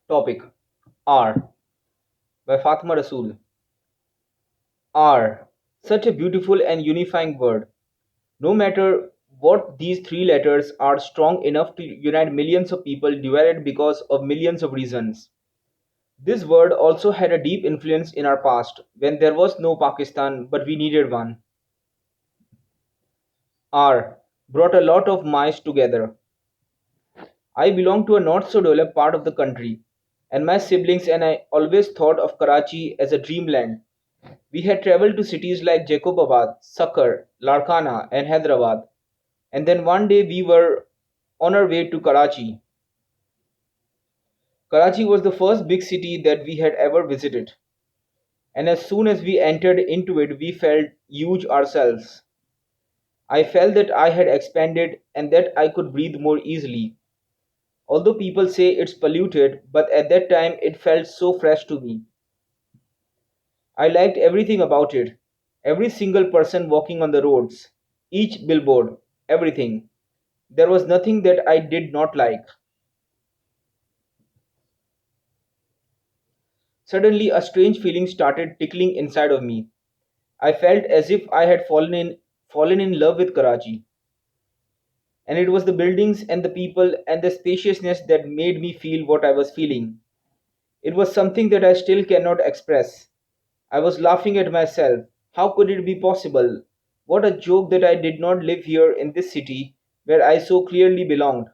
Topic R by Fatima Rasool. R. Such a beautiful and unifying word. No matter what, these three letters are strong enough to unite millions of people divided because of millions of reasons. This word also had a deep influence in our past when there was no Pakistan but we needed one. R brought a lot of mice together. I belong to a not so developed part of the country, and my siblings and I always thought of Karachi as a dreamland. We had traveled to cities like Jacobabad, Sakkar, Larkana, and Hyderabad, and then one day we were on our way to Karachi. Karachi was the first big city that we had ever visited, and as soon as we entered into it, we felt huge ourselves. I felt that I had expanded and that I could breathe more easily. Although people say it's polluted, but at that time it felt so fresh to me. I liked everything about it. Every single person walking on the roads, each billboard, everything. There was nothing that I did not like. Suddenly, a strange feeling started tickling inside of me. I felt as if I had fallen in love with Karachi. And it was the buildings and the people and the spaciousness that made me feel what I was feeling. It was something that I still cannot express. I was laughing at myself. How could it be possible? What a joke that I did not live here in this city where I so clearly belonged.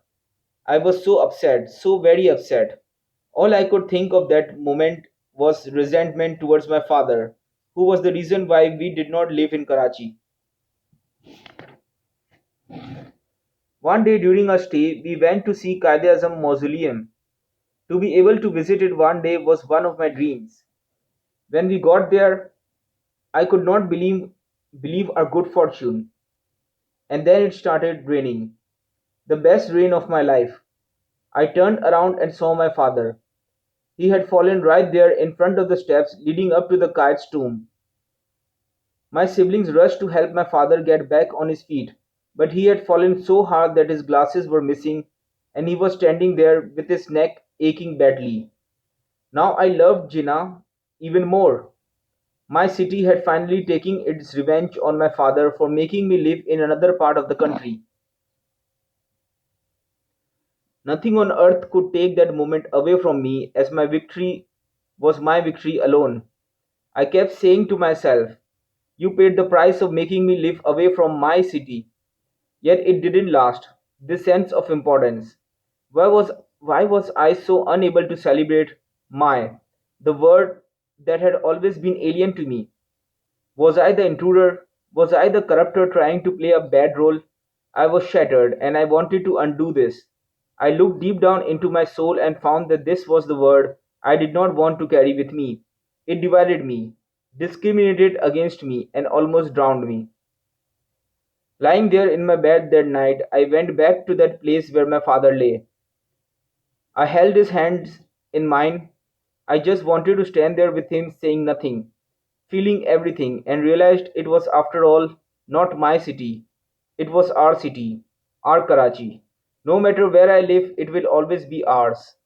I was so upset, so very upset. All I could think of that moment was resentment towards my father, who was the reason why we did not live in Karachi. One day during our stay, we went to see Qaid Azam Mausoleum. To be able to visit it one day was one of my dreams. When we got there, I could not believe our good fortune. And then it started raining. The best rain of my life. I turned around and saw my father. He had fallen right there in front of the steps leading up to the kite's tomb. My siblings rushed to help my father get back on his feet, but he had fallen so hard that his glasses were missing and he was standing there with his neck aching badly. Now I loved Jinnah even more. My city had finally taken its revenge on my father for making me live in another part of the country. Nothing on earth could take that moment away from me, as my victory was my victory alone. I kept saying to myself, "You paid the price of making me live away from my city." Yet it didn't last. This sense of importance. Why was why was I so unable to celebrate my the word that had always been alien to me? Was I the intruder? Was I the corrupter trying to play a bad role? I was shattered and I wanted to undo this. I looked deep down into my soul and found that this was the word I did not want to carry with me. It divided me, discriminated against me, and almost drowned me. Lying there in my bed that night, I went back to that place where my father lay. I held his hands in mine. I just wanted to stand there with him, saying nothing, feeling everything, and realized it was, after all, not my city. It was our city, our Karachi. No matter where I live, it will always be ours.